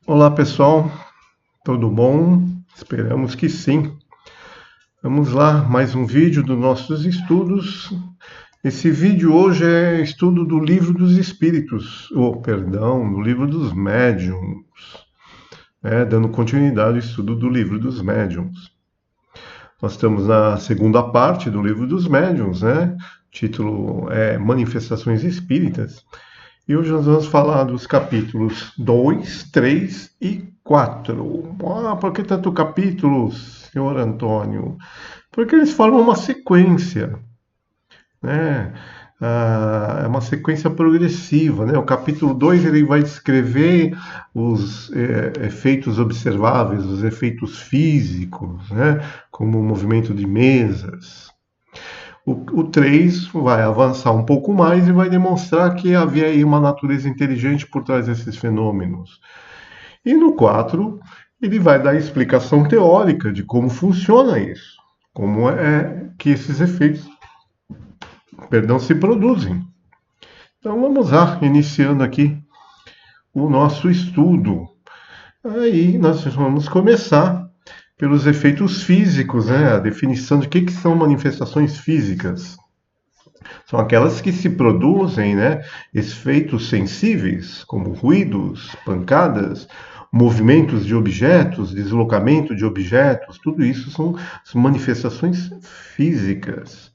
Olá pessoal, tudo bom? Esperamos que sim. Vamos lá, mais um vídeo dos nossos estudos. Esse vídeo hoje é estudo do Livro dos Espíritos, ou perdão, do Livro dos Médiuns, dando continuidade ao estudo do Livro dos Médiuns. Nós estamos na segunda parte do Livro dos Médiuns, né? O título é Manifestações Espíritas. E hoje nós vamos falar dos capítulos 2, 3 e 4. Ah, por que tanto capítulos, senhor Antônio? Porque eles formam uma sequência, né? É uma sequência progressiva, né? O capítulo 2 ele vai descrever os efeitos observáveis, os efeitos físicos, né? Como o movimento de mesas. O 3 vai avançar um pouco mais e vai demonstrar que havia aí uma natureza inteligente por trás desses fenômenos. E no 4, ele vai dar a explicação teórica de como funciona isso, como é que esses efeitos, perdão, se produzem. Então vamos lá, iniciando aqui o nosso estudo. Aí nós vamos começar pelos efeitos físicos, né? A definição de que são manifestações físicas. São aquelas que se produzem, né, efeitos sensíveis, como ruídos, pancadas, movimentos de objetos, deslocamento de objetos, tudo isso são manifestações físicas.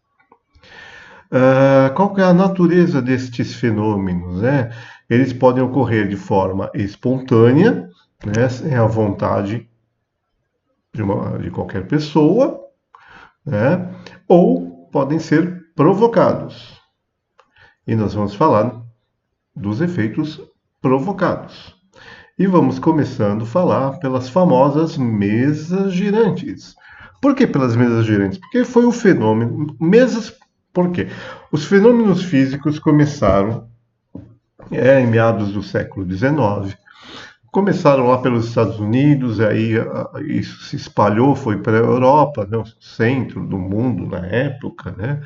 Qual que é a natureza destes fenômenos? Né? Eles podem ocorrer de forma espontânea, né, sem a vontade de qualquer pessoa, né, ou podem ser provocados. E nós vamos falar dos efeitos provocados. E vamos começando a falar pelas famosas mesas girantes. Por que pelas mesas girantes? Porque foi o fenômeno. Mesas. Por quê? Os fenômenos físicos começaram em meados do século XIX. Começaram lá pelos Estados Unidos, aí isso se espalhou, foi para a Europa, né, o centro do mundo na época, né?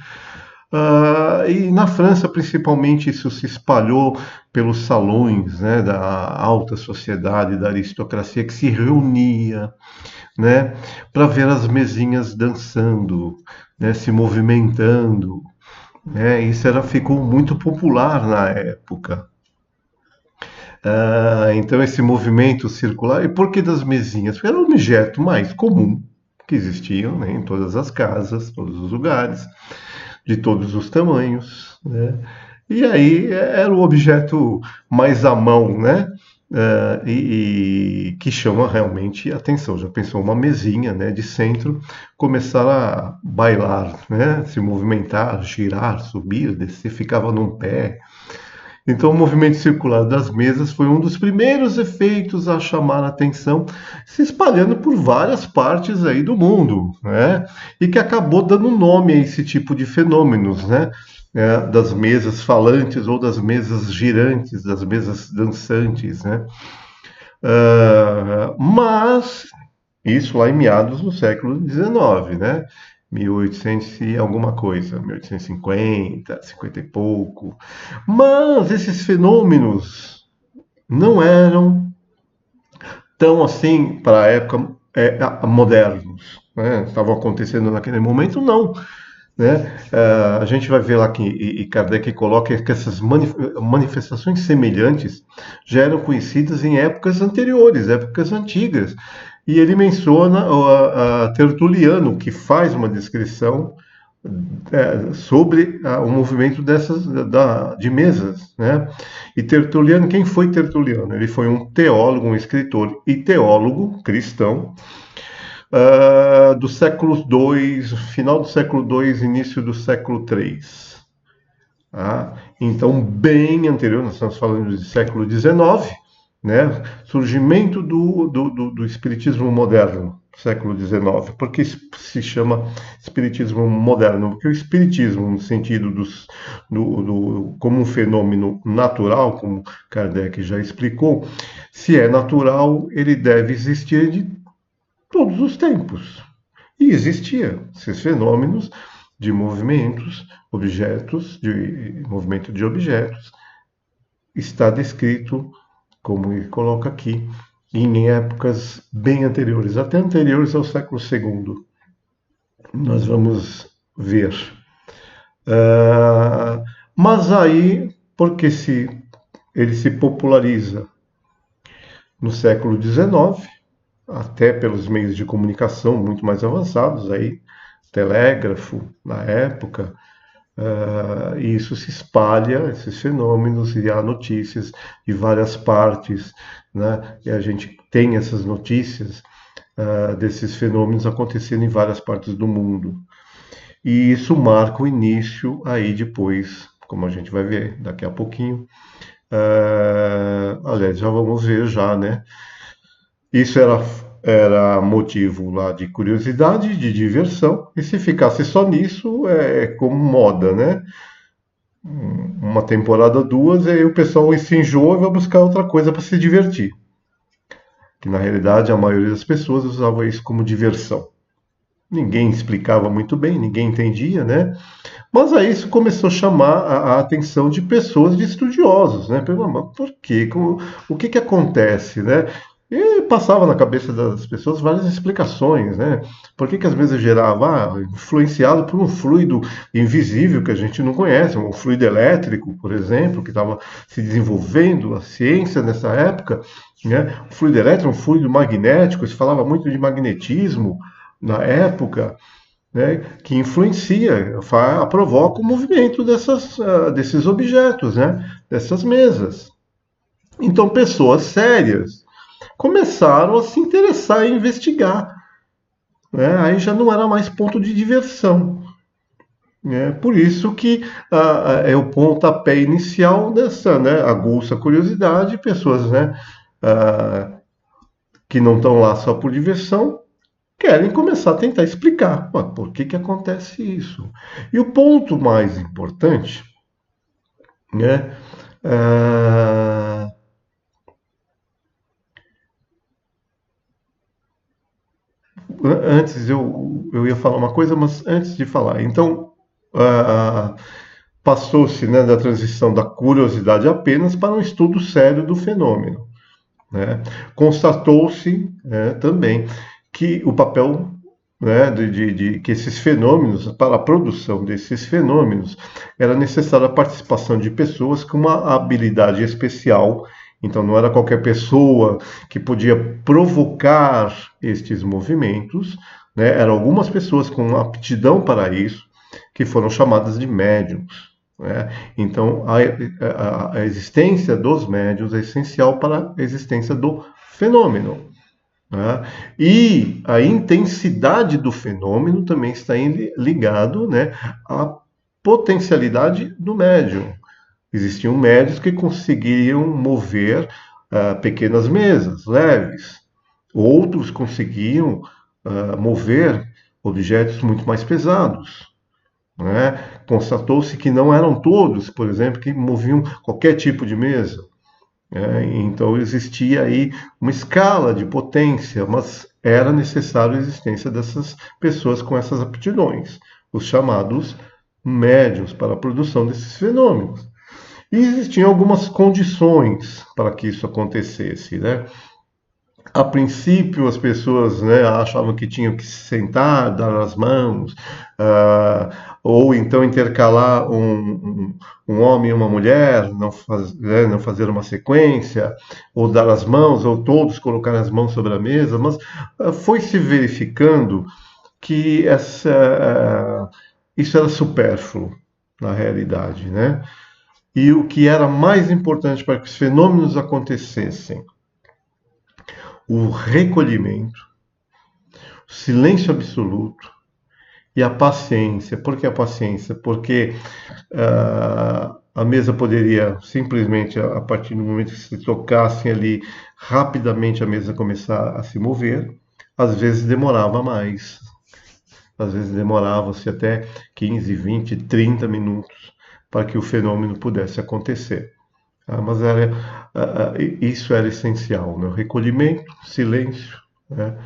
E na França, principalmente, isso se espalhou pelos salões, né, da alta sociedade, da aristocracia, que se reunia, né, para ver as mesinhas dançando, né, se movimentando. Né, isso ficou muito popular na época. Então, esse movimento circular. E por que das mesinhas? Porque era um objeto mais comum que existiam, né, em todas as casas, todos os lugares, de todos os tamanhos, né? E aí era o objeto mais à mão, né? E que chama realmente atenção. Já pensou uma mesinha, né, de centro, começar a bailar, né, se movimentar, girar, subir, descer, ficava num pé. Então, o movimento circular das mesas foi um dos primeiros efeitos a chamar a atenção, se espalhando por várias partes aí do mundo, né? E que acabou dando nome a esse tipo de fenômenos, né? Das mesas falantes ou das mesas girantes, das mesas dançantes, né? Mas isso lá em meados do século XIX, né? 1800 e alguma coisa, 1850, 50 e pouco. Mas esses fenômenos não eram tão assim para a época modernos, né? Estavam acontecendo naquele momento, não. Né? A gente vai ver lá que Kardec coloca que essas manifestações semelhantes já eram conhecidas em épocas anteriores, épocas antigas. E ele menciona a Tertuliano, que faz uma descrição sobre o movimento de mesas. Né? E Tertuliano, quem foi Tertuliano? Ele foi um teólogo, um escritor e teólogo cristão, do século II, final do século II, início do século III. Então, bem anterior, nós estamos falando de século XIX, né? Surgimento do espiritismo moderno, século XIX. Por que se chama espiritismo moderno? Porque o espiritismo, no sentido como um fenômeno natural, como Kardec já explicou, se é natural, ele deve existir de todos os tempos. E existia esses fenômenos de movimentos, objetos, de movimento de objetos. Está descrito, como ele coloca aqui, em épocas bem anteriores, até anteriores ao século II. Nós vamos ver. Ah, mas aí, porque ele se populariza no século XIX, até pelos meios de comunicação muito mais avançados, aí, telégrafo na época, e isso se espalha, esses fenômenos, e há notícias de várias partes, né? E a gente tem essas notícias desses fenômenos acontecendo em várias partes do mundo. E isso marca o início aí depois, como a gente vai ver daqui a pouquinho. Aliás, já vamos ver já, né? Isso era motivo lá de curiosidade, de diversão, e se ficasse só nisso, é como moda, né? Uma temporada, duas, e aí o pessoal se enjoa e vai buscar outra coisa para se divertir. Que na realidade a maioria das pessoas usava isso como diversão. Ninguém explicava muito bem, ninguém entendia, né? Mas aí isso começou a chamar a atenção de pessoas, de estudiosos, né? Mas por quê? O que que acontece, né? E passava na cabeça das pessoas várias explicações, né? Por que que às vezes gerava, influenciado por um fluido invisível que a gente não conhece, um fluido elétrico, por exemplo, que estava se desenvolvendo a ciência nessa época, né? O fluido elétrico, um fluido magnético, se falava muito de magnetismo na época, né, que influencia, provoca o movimento desses objetos, né, dessas mesas. Então, pessoas sérias começaram a se interessar em investigar. Né, aí já não era mais ponto de diversão. Né, por isso que é o pontapé inicial dessa, né, aguça curiosidade, pessoas, né, ah, que não estão lá só por diversão, querem começar a tentar explicar por que que acontece isso. E o ponto mais importante, né, ah, antes eu ia falar uma coisa, mas antes de falar, então passou-se, né, da transição da curiosidade apenas para um estudo sério do fenômeno. Né? Constatou-se, né, também que o papel, né, que esses fenômenos, para a produção desses fenômenos, era necessária a participação de pessoas com uma habilidade especial. Então, não era qualquer pessoa que podia provocar estes movimentos, né? Eram algumas pessoas com aptidão para isso, que foram chamadas de médiums. Né? Então, a existência dos médiums é essencial para a existência do fenômeno. Né? E a intensidade do fenômeno também está ligado, né, à potencialidade do médium. Existiam médios que conseguiriam mover pequenas mesas leves. Outros conseguiam mover objetos muito mais pesados. Né? Constatou-se que não eram todos, por exemplo, que moviam qualquer tipo de mesa. Então existia aí uma escala de potência, mas era necessário a existência dessas pessoas com essas aptidões, os chamados médiums, para a produção desses fenômenos. E existiam algumas condições para que isso acontecesse, né? A princípio, as pessoas, né, achavam que tinham que se sentar, dar as mãos, ou então intercalar um homem e uma mulher, não fazer uma sequência, ou dar as mãos, ou todos colocar as mãos sobre a mesa, mas foi se verificando que isso era supérfluo na realidade, né? E o que era mais importante para que os fenômenos acontecessem, o recolhimento, o silêncio absoluto e a paciência. Por que a paciência? Porque a mesa poderia simplesmente, a partir do momento que se tocassem ali, rapidamente a mesa começar a se mover. Às vezes demorava mais. Às vezes demorava-se até 15, 20, 30 minutos para que o fenômeno pudesse acontecer. Mas isso era essencial, né? O recolhimento, silêncio, né?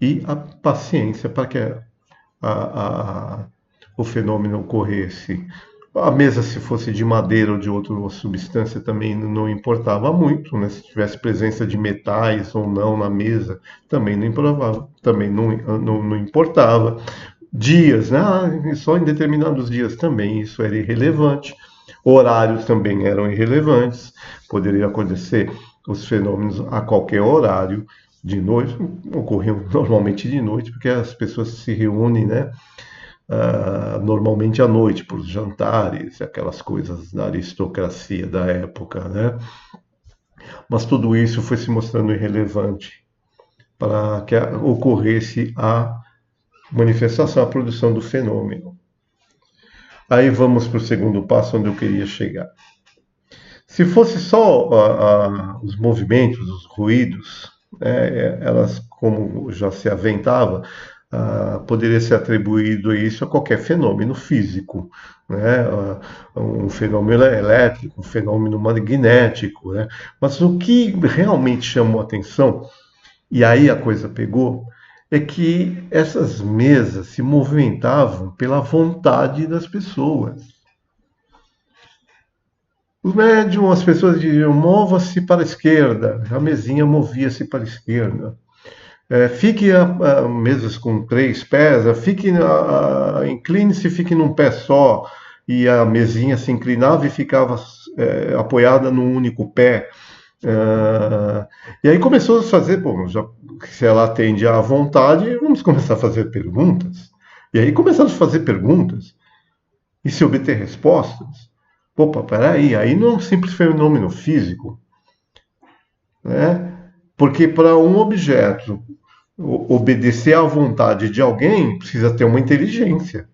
E a paciência para que a, o fenômeno ocorresse. A mesa, se fosse de madeira ou de outra substância, também não importava muito, né? Se tivesse presença de metais ou não na mesa, também não importava. Também não importava. Dias, né? Só em determinados dias também isso era irrelevante. Horários também eram irrelevantes. Poderia acontecer os fenômenos a qualquer horário. De noite, ocorriam normalmente de noite, porque as pessoas se reúnem, né? Normalmente à noite, para os jantares, aquelas coisas da aristocracia da época, né? Mas tudo isso foi se mostrando irrelevante para que ocorresse a manifestação, a produção do fenômeno. Aí vamos para o segundo passo, onde eu queria chegar. Se fosse só os movimentos, os ruídos, elas, como já se aventava, poderia ser atribuído isso a qualquer fenômeno físico, né? Um fenômeno elétrico, um fenômeno magnético, né? Mas o que realmente chamou a atenção, e aí a coisa pegou, é que essas mesas se movimentavam pela vontade das pessoas. Os médiums, as pessoas diziam, mova-se para a esquerda, a mesinha movia-se para a esquerda. Fique a mesas com 3 pés, incline-se, fique num pé só, e a mesinha se inclinava e ficava apoiada num único pé. E aí começou a fazer, se ela atende à vontade, vamos começar a fazer perguntas. E aí começaram a fazer perguntas e se obter respostas. Opa, peraí, aí não é um simples fenômeno físico, né? Porque para um objeto obedecer à vontade de alguém, precisa ter uma inteligência,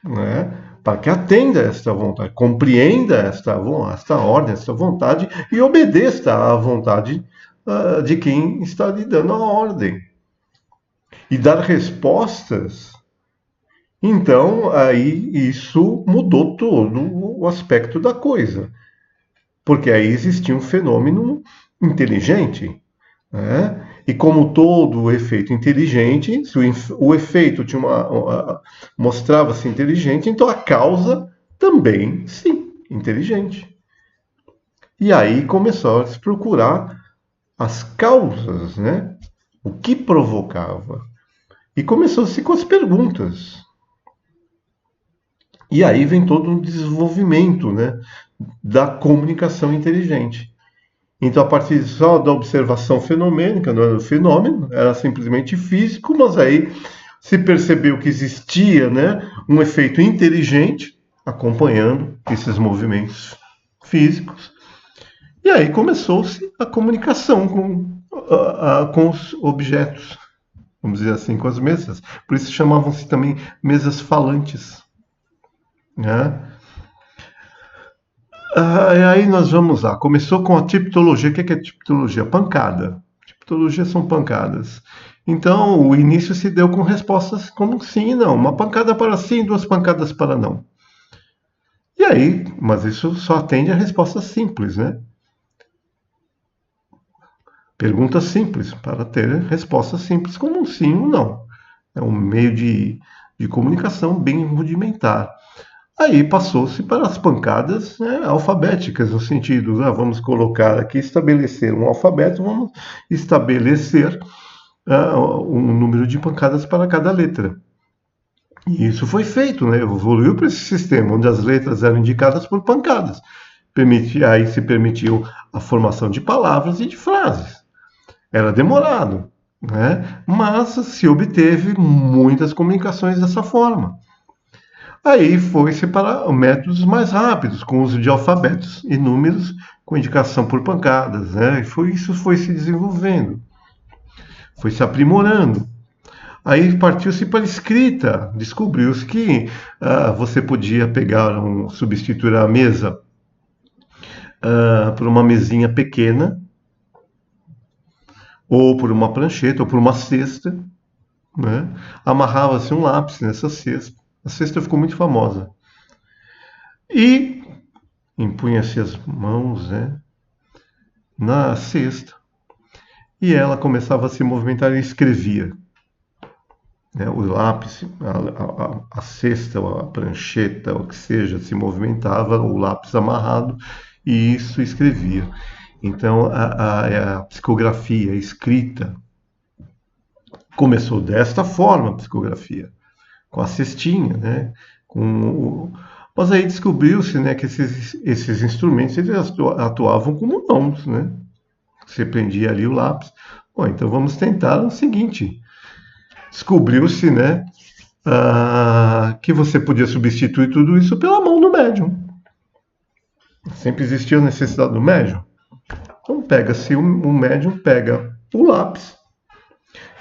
né? Para que atenda esta vontade, compreenda esta ordem, esta vontade e obedeça à vontade de quem está lhe dando a ordem. E dar respostas. Então, aí isso mudou todo o aspecto da coisa. Porque aí existia um fenômeno inteligente, né? E como todo efeito inteligente, se o efeito mostrava-se inteligente, então a causa também, sim, inteligente. E aí começou a se procurar as causas, né? O que provocava. E começou-se com as perguntas. E aí vem todo um desenvolvimento, né, da comunicação inteligente. Então, a partir só da observação fenomênica, não era fenômeno, era simplesmente físico, mas aí se percebeu que existia, né, um efeito inteligente acompanhando esses movimentos físicos. E aí começou-se a comunicação com os objetos, vamos dizer assim, com as mesas. Por isso chamavam-se também mesas falantes, né? E aí nós vamos lá. Começou com a tipologia. O que é tipologia? Pancada. Tipologia são pancadas. Então, o início se deu com respostas como sim e não. Uma pancada para sim, 2 pancadas para não. E aí, mas isso só atende a respostas simples, né? Perguntas simples, para ter respostas simples como um sim ou não. É um meio de comunicação bem rudimentar. Aí passou-se para as pancadas, né, alfabéticas, no sentido, vamos colocar aqui, estabelecer um alfabeto, vamos estabelecer um número de pancadas para cada letra. E isso foi feito, né, evoluiu para esse sistema, onde as letras eram indicadas por pancadas. Aí se permitiu a formação de palavras e de frases. Era demorado, né, mas se obteve muitas comunicações dessa forma. Aí foi-se para métodos mais rápidos, com o uso de alfabetos e números com indicação por pancadas, né? Isso foi se desenvolvendo, foi se aprimorando. Aí partiu-se para a escrita, descobriu-se que você podia substituir a mesa por uma mesinha pequena, ou por uma prancheta, ou por uma cesta, né? Amarrava-se um lápis nessa cesta. A cesta ficou muito famosa. E impunha-se as mãos, né, na cesta e ela começava a se movimentar e escrevia. né, o lápis, a cesta, a prancheta, o que seja, se movimentava, o lápis amarrado, e isso escrevia. Então, a psicografia, a escrita, começou desta forma, a psicografia, com a cestinha, né? Mas aí descobriu-se, né, que esses instrumentos eles atuavam como mãos, né? Você prendia ali o lápis. Bom, então vamos tentar o seguinte. Descobriu-se, né, que você podia substituir tudo isso pela mão do médium. Sempre existiu a necessidade do médium. Então pega-se, o médium pega o lápis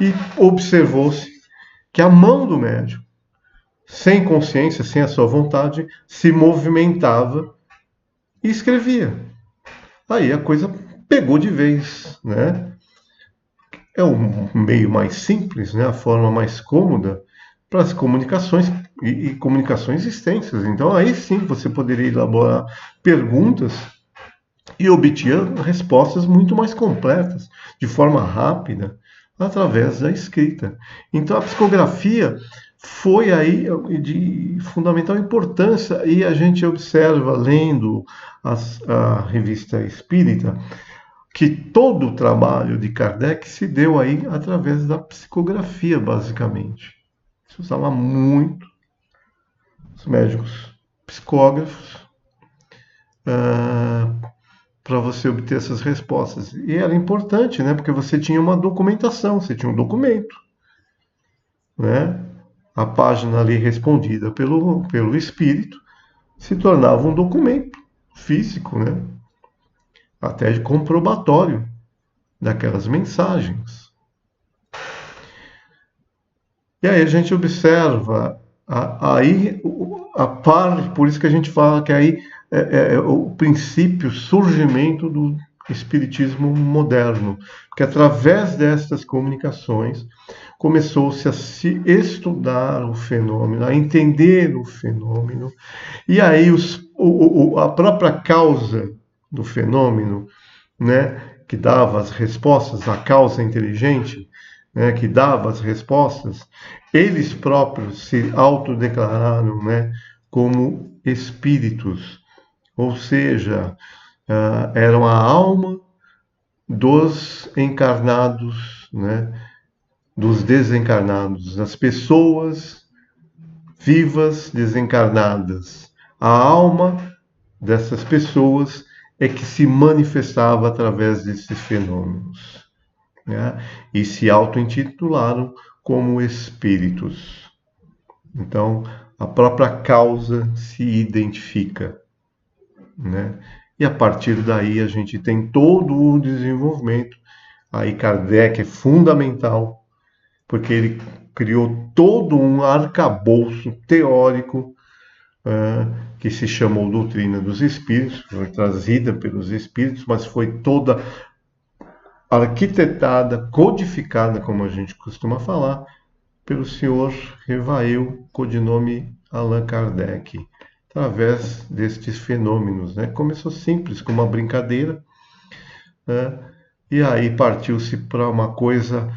e observou-se que a mão do médium, sem consciência, sem a sua vontade, se movimentava e escrevia. Aí a coisa pegou de vez, né? É o meio mais simples, né? A forma mais cômoda para as comunicações e comunicações extensas. Então aí sim você poderia elaborar perguntas e obter respostas muito mais completas, de forma rápida, através da escrita. Então a psicografia foi aí de fundamental importância e a gente observa, lendo a revista Espírita, que todo o trabalho de Kardec se deu aí através da psicografia, basicamente. Se usava muito os médicos psicógrafos para você obter essas respostas. E era importante, né? Porque você tinha uma documentação, você tinha um documento, né? A página ali respondida pelo espírito se tornava um documento físico, né? Até de comprobatório daquelas mensagens. E aí a gente observa aí a par, por isso que a gente fala que aí é o princípio, surgimento do espiritismo moderno, porque através destas comunicações começou-se a se estudar o fenômeno, a entender o fenômeno, e aí a própria causa do fenômeno, né, que dava as respostas, a causa inteligente, né, que dava as respostas, eles próprios se autodeclararam, né, como espíritos, ou seja, eram a alma dos encarnados, né, dos desencarnados, das pessoas vivas desencarnadas. A alma dessas pessoas é que se manifestava através desses fenômenos, né? E se auto-intitularam como espíritos. Então, a própria causa se identifica, né? E a partir daí a gente tem todo o desenvolvimento. Aí Kardec é fundamental, porque ele criou todo um arcabouço teórico que se chamou Doutrina dos Espíritos, foi trazida pelos Espíritos, mas foi toda arquitetada, codificada, como a gente costuma falar, pelo senhor Revael, codinome Allan Kardec, através destes fenômenos, né? Começou simples, com uma brincadeira, né? E aí partiu-se para uma coisa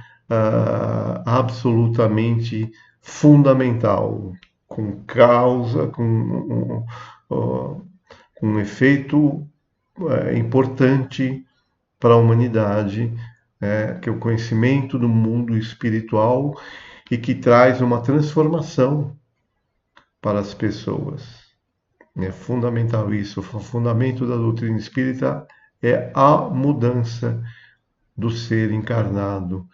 absolutamente fundamental, com causa, com um efeito importante para a humanidade, que é o conhecimento do mundo espiritual e que traz uma transformação para as pessoas. É fundamental isso. O fundamento da doutrina espírita é a mudança do ser encarnado,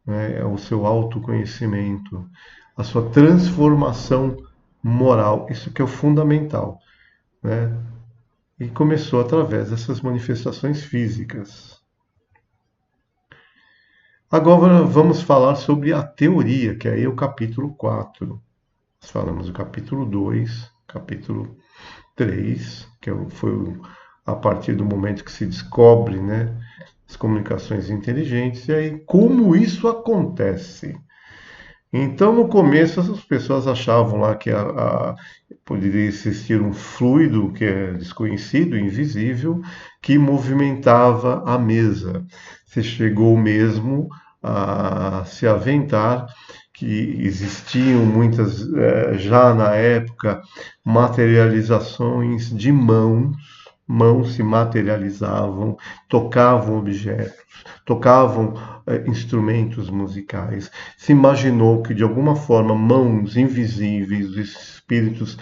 né? É o seu autoconhecimento, a sua transformação moral. Isso que é o fundamental, né? E começou através dessas manifestações físicas. Agora vamos falar sobre a teoria, que aí é o capítulo 4. Nós falamos do capítulo 2, capítulo 3, que foi a partir do momento que se descobre, né, as comunicações inteligentes, e aí como isso acontece. Então, no começo, as pessoas achavam lá que poderia existir um fluido que é desconhecido, invisível, que movimentava a mesa. Se chegou mesmo a se aventar que existiam muitas, já na época, materializações de mãos, mãos se materializavam, tocavam objetos, tocavam instrumentos musicais. Se imaginou que, de alguma forma, mãos invisíveis, os espíritos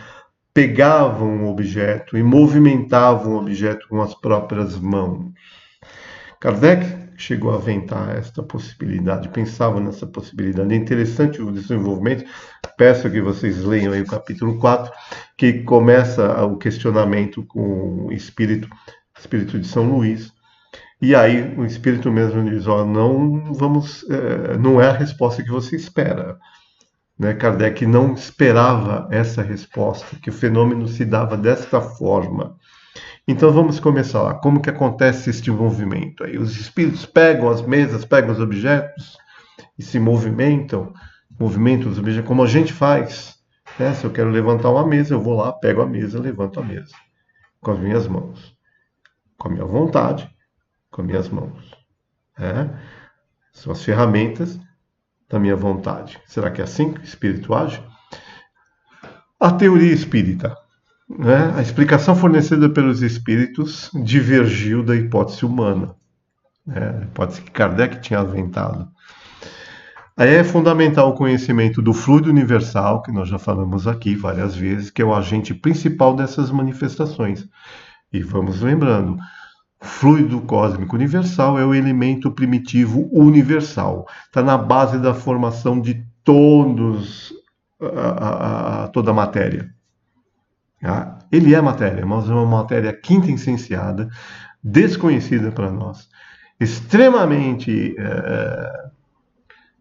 pegavam o objeto e movimentavam o objeto com as próprias mãos. Kardec chegou a aventar esta possibilidade, pensava nessa possibilidade. É interessante o desenvolvimento. Peço que vocês leiam aí o capítulo 4, que começa o questionamento com o espírito de São Luís. E aí o espírito mesmo diz: ó, não vamos, não é a resposta que você espera. Né? Kardec não esperava essa resposta, que o fenômeno se dava desta forma. Então vamos começar lá. Como que acontece este movimento? Aí os espíritos pegam as mesas, pegam os objetos e se movimentam os objetos, como a gente faz. Né? Se eu quero levantar uma mesa, eu vou lá, pego a mesa, levanto a mesa com as minhas mãos, com a minha vontade, com as minhas mãos. Né? São as ferramentas da minha vontade. Será que é assim que o espírito age? A teoria espírita. Né? A explicação fornecida pelos espíritos divergiu da hipótese humana, né? A hipótese que Kardec tinha aventado. Aí é fundamental o conhecimento do fluido universal, que nós já falamos aqui várias vezes, que é o agente principal dessas manifestações. E vamos lembrando, o fluido cósmico universal é o elemento primitivo universal. Está na base da formação de toda a matéria. Ele é matéria, mas é uma matéria quintessenciada, desconhecida para nós, extremamente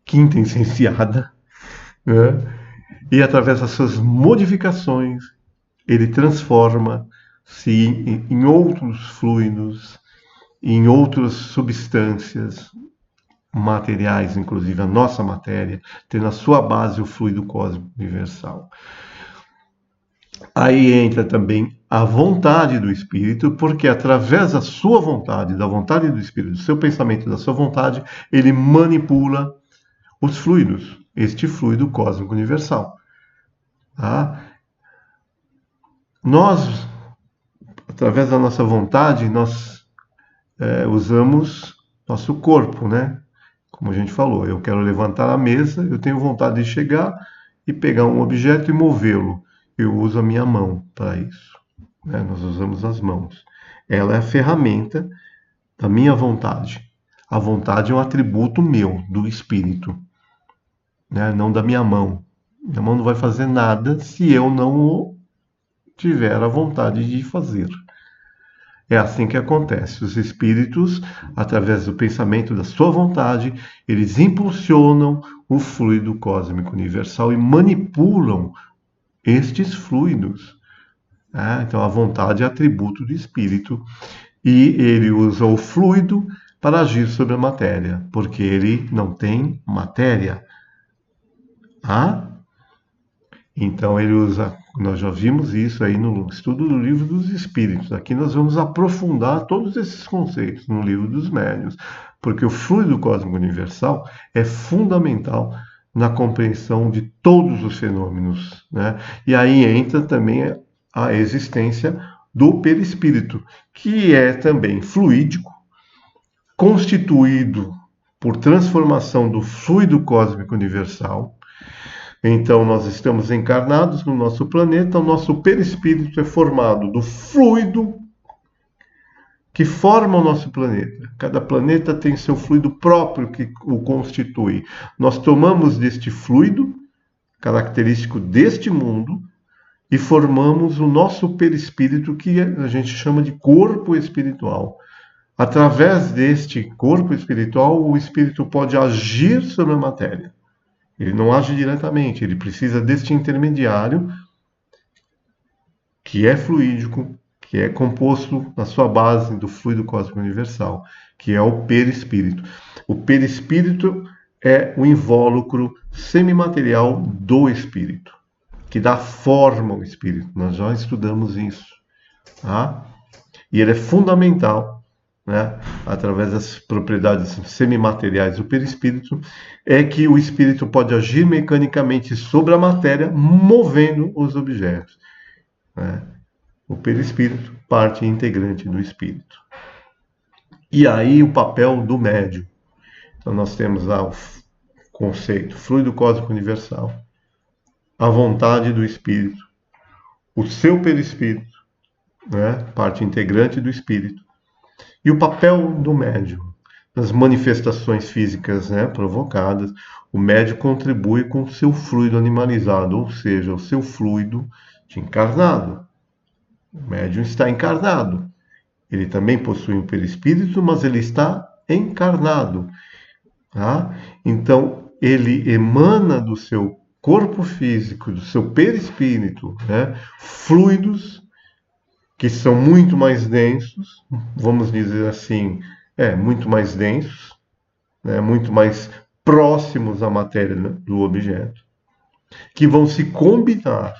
quintessenciada, né? E através das suas modificações, ele transforma-se em outros fluidos, em outras substâncias materiais, inclusive a nossa matéria, tem na sua base o fluido cósmico universal. Aí entra também a vontade do espírito, porque através da sua vontade, da vontade do espírito, do seu pensamento, da sua vontade, ele manipula os fluidos, este fluido cósmico universal. Tá? Nós, através da nossa vontade, nós usamos nosso corpo, né? Como a gente falou, eu quero levantar a mesa, eu tenho vontade de chegar e pegar um objeto e movê-lo. Eu uso a minha mão para isso. Né? Nós usamos as mãos. Ela é a ferramenta da minha vontade. A vontade é um atributo meu, do espírito, né? Não da minha mão. Minha mão não vai fazer nada se eu não tiver a vontade de fazer. É assim que acontece. Os espíritos, através do pensamento da sua vontade, eles impulsionam o fluido cósmico universal e manipulam estes fluidos. Então a vontade é atributo do espírito e ele usa o fluido para agir sobre a matéria, porque ele não tem matéria. Então ele usa, nós já vimos isso aí no estudo do Livro dos Espíritos. Aqui nós vamos aprofundar todos esses conceitos no Livro dos Médiuns, porque o fluido cósmico universal é fundamental na compreensão de todos os fenômenos, né? E aí entra também a existência do perispírito, que é também fluídico, constituído por transformação do fluido cósmico universal. Então, nós estamos encarnados no nosso planeta, o nosso perispírito é formado do fluido que forma o nosso planeta. Cada planeta tem seu fluido próprio que o constitui. Nós tomamos deste fluido, característico deste mundo, e formamos o nosso perispírito, que a gente chama de corpo espiritual. Através deste corpo espiritual, o espírito pode agir sobre a matéria. Ele não age diretamente, ele precisa deste intermediário, que é fluídico, que é composto na sua base do fluido cósmico universal, que é o perispírito. O perispírito é o invólucro semimaterial do espírito, que dá forma ao espírito. Nós já estudamos isso. Tá? E ele é fundamental né, através das propriedades semimateriais do perispírito, é que o espírito pode agir mecanicamente sobre a matéria, movendo os objetos, né? O perispírito, parte integrante do espírito. E aí o papel do médium. Então nós temos lá o conceito, fluido cósmico universal, a vontade do espírito, o seu perispírito, né, parte integrante do espírito, e o papel do médium. Nas manifestações físicas, né, provocadas, o médium contribui com o seu fluido animalizado, ou seja, o seu fluido de encarnado. O médium está encarnado. Ele também possui um perispírito, mas ele está encarnado. Tá? Então, ele emana do seu corpo físico, do seu perispírito, né, fluidos que são muito mais densos, vamos dizer assim, muito mais densos, né, muito mais próximos à matéria do objeto, que vão se combinar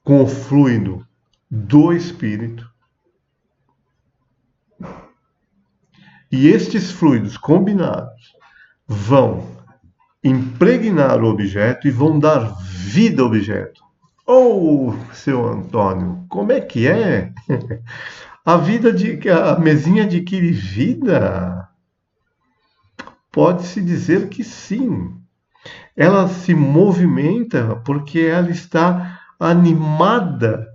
com o fluido do espírito. E estes fluidos combinados vão impregnar o objeto e vão dar vida ao objeto. Oh, seu Antônio, como é que é? A mesinha adquire vida? Pode-se dizer que sim. Ela se movimenta porque ela está animada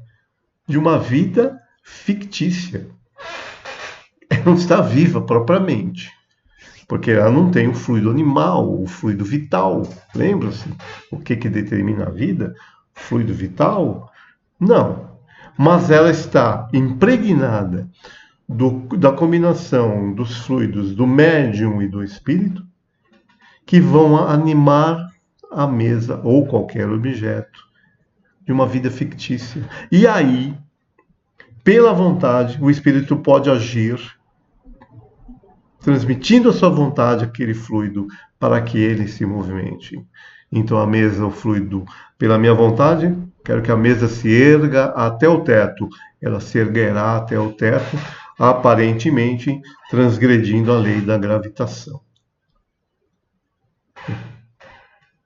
de uma vida fictícia. Ela não está viva propriamente, porque ela não tem o fluido animal, o fluido vital. Lembra-se o que determina a vida? O fluido vital? Não. Mas ela está impregnada da combinação dos fluidos do médium e do espírito, que vão animar a mesa ou qualquer objeto de uma vida fictícia. E aí, pela vontade, o espírito pode agir, transmitindo a sua vontade aquele fluido para que ele se movimente. Então a mesa, o fluido, pela minha vontade, quero que a mesa se erga até o teto. Ela se erguerá até o teto, aparentemente transgredindo a lei da gravitação.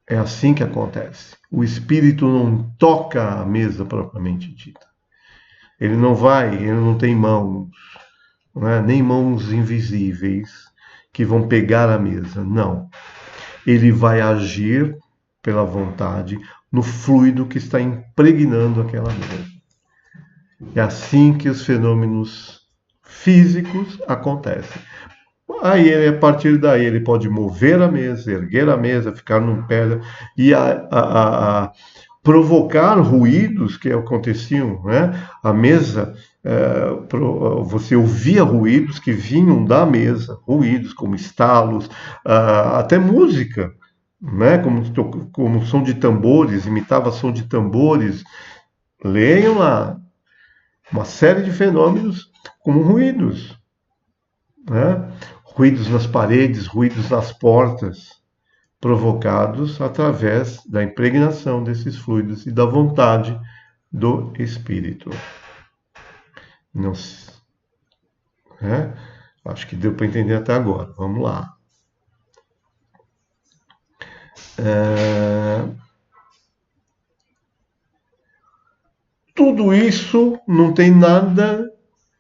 É assim que acontece. O espírito não toca a mesa propriamente dita. Ele não tem mãos, não é? Nem mãos invisíveis que vão pegar a mesa. Não. Ele vai agir pela vontade no fluido que está impregnando aquela mesa. É assim que os fenômenos físicos acontecem. Aí, a partir daí, ele pode mover a mesa, erguer a mesa, ficar num pé e provocar ruídos que aconteciam, né? A mesa, você ouvia ruídos que vinham da mesa, ruídos como estalos, até música, né? Como som de tambores, imitava som de tambores. Leiam lá, uma série de fenômenos como ruídos, né? Ruídos nas paredes, ruídos nas portas, provocados através da impregnação desses fluidos e da vontade do espírito. Não, né? Acho que deu para entender até agora. Vamos lá. Tudo isso não tem nada,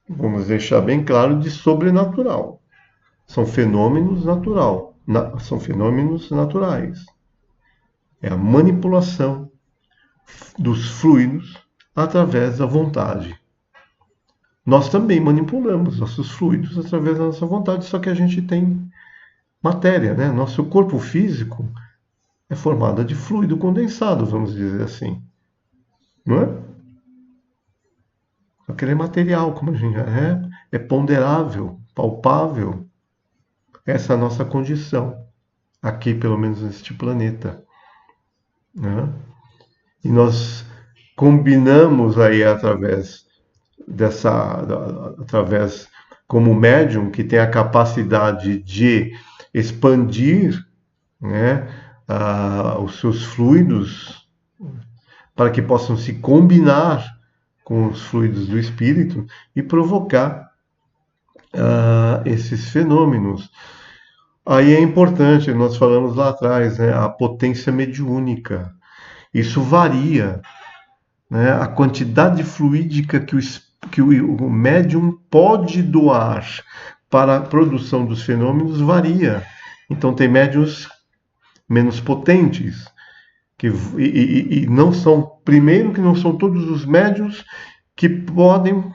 vamos deixar bem claro, de sobrenatural. São fenômenos são fenômenos naturais. É a manipulação dos fluidos através da vontade. Nós também manipulamos nossos fluidos através da nossa vontade, só que a gente tem matéria, né? Nosso corpo físico é formado de fluido condensado, vamos dizer assim. Não é? Só que ele é material, como a gente já é ponderável, palpável. Essa é a nossa condição, aqui pelo menos neste planeta. Né? E nós combinamos aí através como médium que tem a capacidade de expandir, né, os seus fluidos para que possam se combinar com os fluidos do espírito e provocar esses fenômenos. Aí é importante, nós falamos lá atrás, né, a potência mediúnica. Isso varia, né, a quantidade fluídica que o médium pode doar para a produção dos fenômenos varia. Então, tem médiums menos potentes, e não são, primeiro, que não são todos os médiums que podem,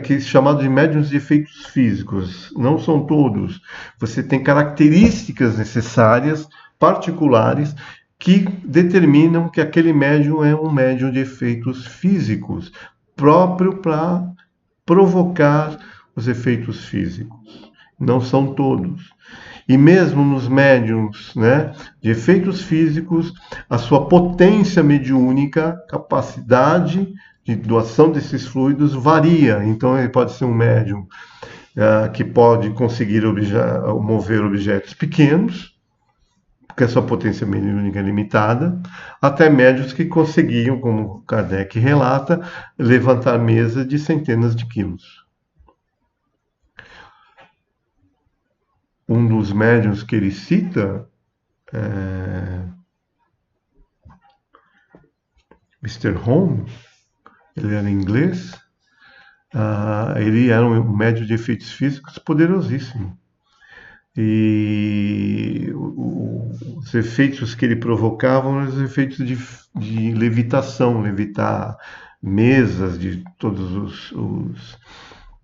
que é chamado de médiuns de efeitos físicos. Não são todos. Você tem características necessárias, particulares, que determinam que aquele médium é um médium de efeitos físicos, próprio para provocar os efeitos físicos. Não são todos. E mesmo nos médiums, né, de efeitos físicos, a sua potência mediúnica, capacidade de doação desses fluidos varia. Então ele pode ser um médium que pode conseguir mover objetos pequenos, porque a sua potência mediúnica é limitada, até médios que conseguiam, como Kardec relata, levantar mesa de centenas de quilos. Um dos médiuns que ele cita é Mr. Home, ele era inglês, ele era um médium de efeitos físicos poderosíssimo. E os efeitos que ele provocava eram os efeitos de levitação, levitar mesas de todos os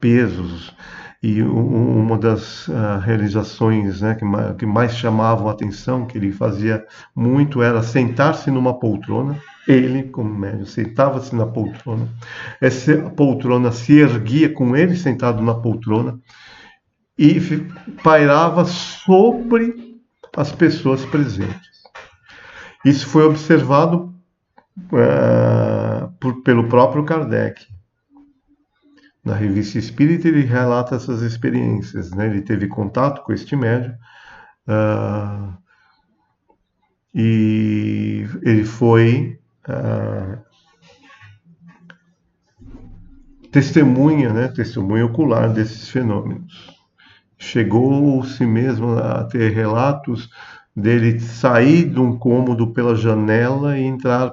pesos. E uma das realizações, né, que mais chamavam a atenção, que ele fazia muito, era sentar-se numa poltrona. Ele, como médium, sentava-se na poltrona. Essa poltrona se erguia com ele sentado na poltrona e pairava sobre as pessoas presentes. Isso foi observado pelo próprio Kardec. Na Revista Espírita ele relata essas experiências, né? Ele teve contato com este médium e ele foi testemunha, né? Testemunha ocular desses fenômenos. Chegou-se mesmo a ter relatos dele sair de um cômodo pela janela e entrar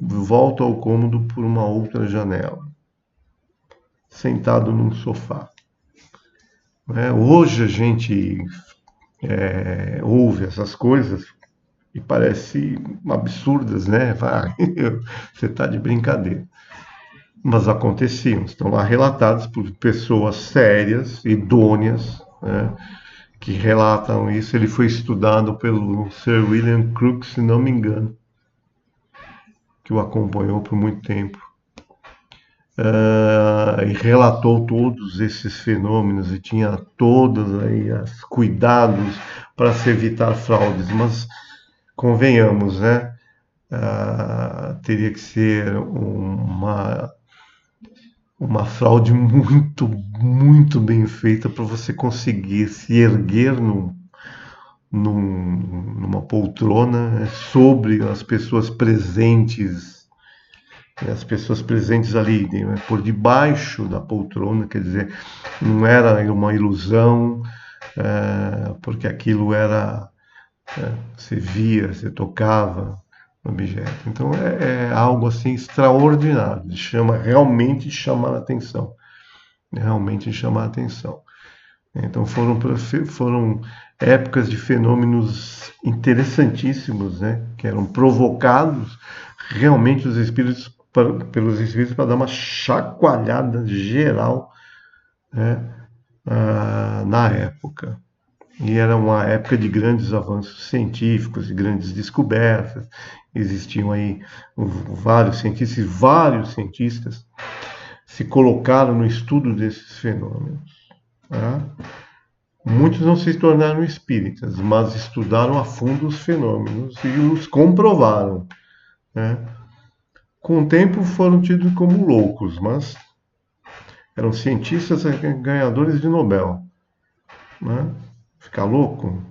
volta ao cômodo por uma outra janela, sentado num sofá. Hoje a gente ouve essas coisas e parece absurdas, né? Você está de brincadeira. Mas aconteciam, estão lá relatados por pessoas sérias, idôneas, né, que relatam isso. Ele foi estudado pelo Sir William Crookes, se não me engano, que o acompanhou por muito tempo. E relatou todos esses fenômenos e tinha todos aí os cuidados para se evitar fraudes, mas convenhamos, né? Teria que ser uma fraude muito, muito bem feita para você conseguir se erguer numa poltrona, né, sobre as pessoas presentes, né, as pessoas presentes ali, né, por debaixo da poltrona, quer dizer, não era uma ilusão, porque aquilo era, você via, você tocava objeto. Então é algo assim extraordinário, realmente chamar a atenção. Realmente chamar a atenção. Então foram épocas de fenômenos interessantíssimos, né? Que eram provocados realmente pelos espíritos para dar uma chacoalhada geral, né? Na época. E era uma época de grandes avanços científicos, de grandes descobertas. Existiam aí vários cientistas se colocaram no estudo desses fenômenos. Tá? Muitos não se tornaram espíritas, mas estudaram a fundo os fenômenos e os comprovaram. Né? Com o tempo foram tidos como loucos, mas eram cientistas ganhadores de Nobel. Né? Ficar louco?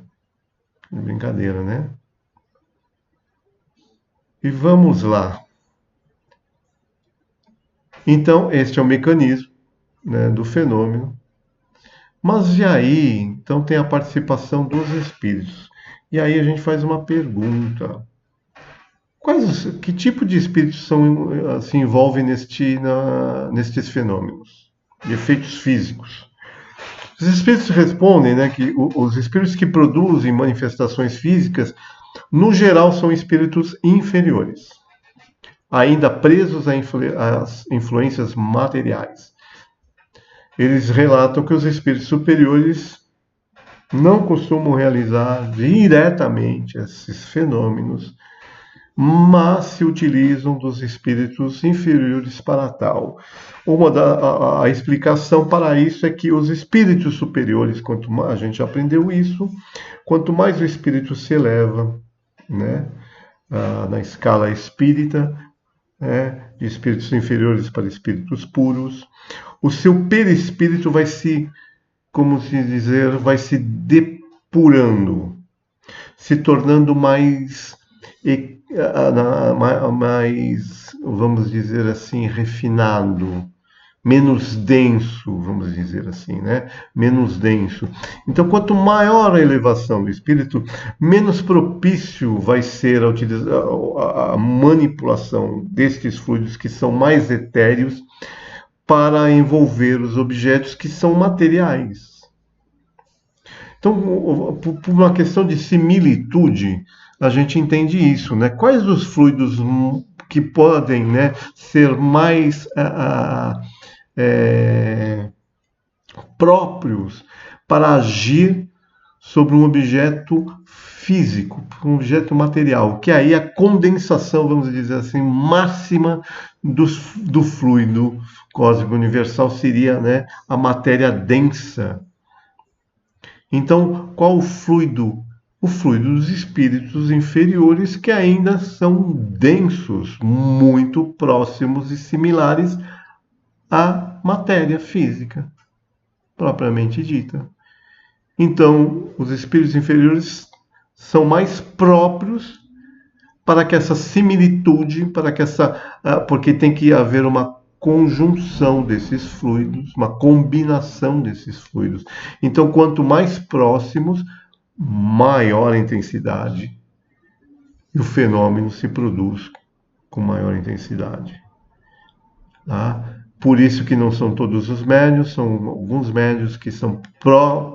Brincadeira, né? E vamos lá. Então, este é o mecanismo, né, do fenômeno. Mas e aí? Então tem a participação dos espíritos. E aí a gente faz uma pergunta. Que tipo de espíritos se envolvem nestes fenômenos, de efeitos físicos? Os espíritos respondem, né, que os espíritos que produzem manifestações físicas, no geral, são espíritos inferiores, ainda presos às influências materiais. Eles relatam que os espíritos superiores não costumam realizar diretamente esses fenômenos, mas se utilizam dos espíritos inferiores para tal. A explicação para isso é que os espíritos superiores, quanto mais a gente aprendeu isso, quanto mais o espírito se eleva, né, na escala espírita, né, de espíritos inferiores para espíritos puros, o seu perispírito vai se, como se dizer, vai se depurando, se tornando mais, vamos dizer assim, refinado, menos denso, vamos dizer assim, né? Menos denso. Então, quanto maior a elevação do espírito, menos propício vai ser a manipulação destes fluidos que são mais etéreos para envolver os objetos que são materiais. Então, por uma questão de similitude, a gente entende isso, né? Quais os fluidos que podem, né, ser mais próprios para agir sobre um objeto físico, um objeto material, que aí a condensação, vamos dizer assim, máxima do fluido cósmico universal seria, né, a matéria densa. Então, qual o fluido? O fluido dos espíritos inferiores que ainda são densos, muito próximos e similares à matéria física, propriamente dita. Então, os espíritos inferiores são mais próprios para que essa similitude, porque tem que haver uma conjunção desses fluidos, uma combinação desses fluidos. Então, quanto mais próximos, maior a intensidade e o fenômeno se produz com maior intensidade. Tá? Por isso que não são todos os médiuns, são alguns médiuns que são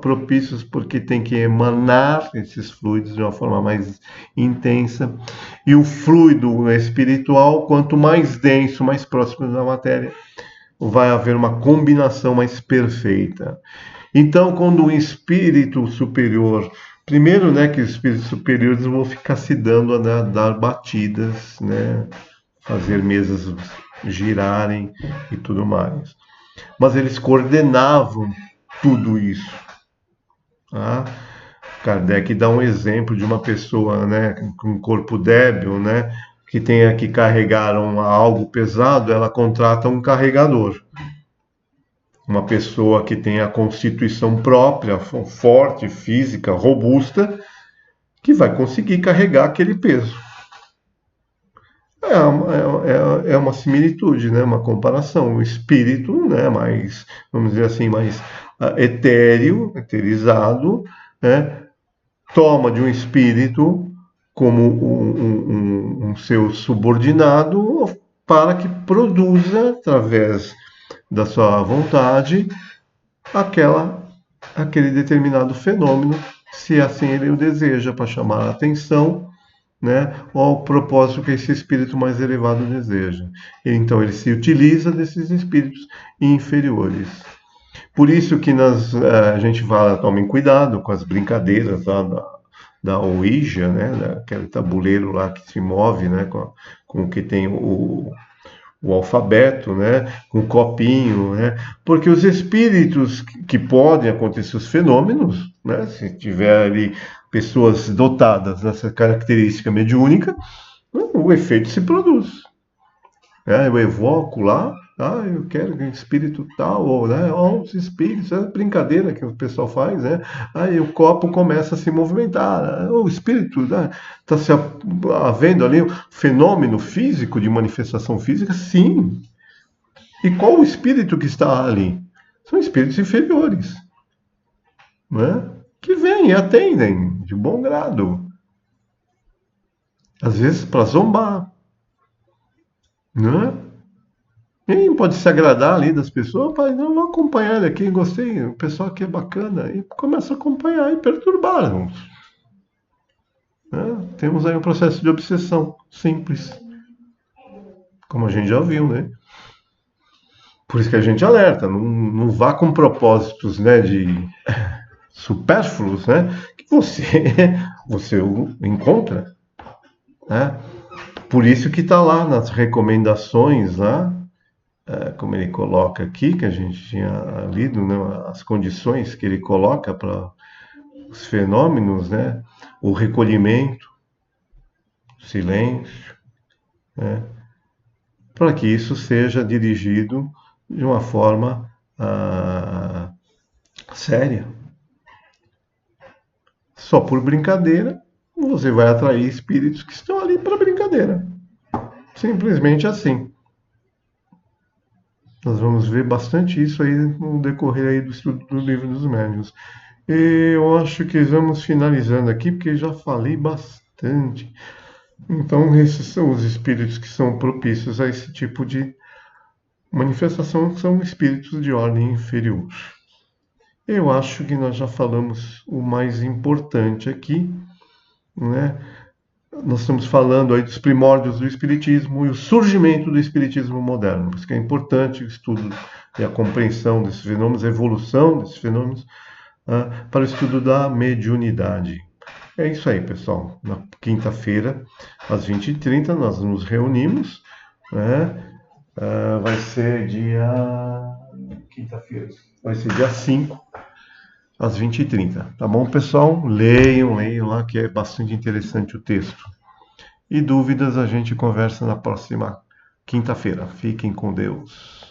propícios porque tem que emanar esses fluidos de uma forma mais intensa. E o fluido espiritual, quanto mais denso, mais próximo da matéria, vai haver uma combinação mais perfeita. Então, quando o espírito superior, primeiro, né, que os espíritos superiores vão ficar se dando a dar batidas, né, fazer mesas girarem e tudo mais. Mas eles coordenavam tudo isso. Tá? Kardec dá um exemplo de uma pessoa, né, com um corpo débil, né, que tenha que carregar algo pesado, ela contrata um carregador. Uma pessoa que tenha a constituição própria, forte, física, robusta, que vai conseguir carregar aquele peso. É uma similitude, né? Uma comparação. O espírito, né? Mais, vamos dizer assim, mais etéreo, eterizado, né? Toma de um espírito como um seu subordinado para que produza, através da sua vontade, aquele determinado fenômeno, se assim ele o deseja, para chamar a atenção, né, ou ao propósito que esse espírito mais elevado deseja. Então ele se utiliza desses espíritos inferiores. Por isso que a gente fala, tomem cuidado com as brincadeiras da Ouija, né, aquele tabuleiro lá que se move, né, com o que tem o alfabeto, né, com o copinho, né, porque os espíritos que podem acontecer os fenômenos, né, se tiver ali pessoas dotadas dessa característica mediúnica, o efeito se produz. Eu evoco lá, eu quero que o espírito tal, ou né, os espíritos, é brincadeira que o pessoal faz, né? Aí o copo começa a se movimentar, o espírito está se havendo ali um fenômeno físico, de manifestação física, sim. E qual o espírito que está ali? São espíritos inferiores. né? Que vêm e atendem de bom grado, às vezes para zombar, né? E pode se agradar ali das pessoas, pai, não, vou acompanhar ele aqui, gostei, o pessoal aqui é bacana, e começa a acompanhar e perturbar, né? Temos aí um processo de obsessão simples, como a gente já viu, né? Por isso que a gente alerta, não vá com propósitos, né, de supérfluos, né, que você o encontra, né? Por isso que está lá nas recomendações, lá, como ele coloca aqui, que a gente tinha lido, né, as condições que ele coloca para os fenômenos, né, o recolhimento, silêncio, né, para que isso seja dirigido de uma forma séria. Só por brincadeira, você vai atrair espíritos que estão ali para brincadeira. Simplesmente assim. Nós vamos ver bastante isso aí no decorrer aí do estudo do livro dos médiuns. E eu acho que vamos finalizando aqui, porque já falei bastante. Então, esses são os espíritos que são propícios a esse tipo de manifestação, que são espíritos de ordem inferior. Eu acho que nós já falamos o mais importante aqui, né? Nós estamos falando aí dos primórdios do Espiritismo e o surgimento do Espiritismo moderno. Por isso que é importante o estudo e a compreensão desses fenômenos, a evolução desses fenômenos, para o estudo da mediunidade. É isso aí, pessoal. Na quinta-feira, às 20h30, nós nos reunimos, né? Vai ser dia. Quinta-feira. Vai ser dia 5, às 20h30. Tá bom, pessoal? Leiam lá, que é bastante interessante o texto. E dúvidas a gente conversa na próxima quinta-feira. Fiquem com Deus.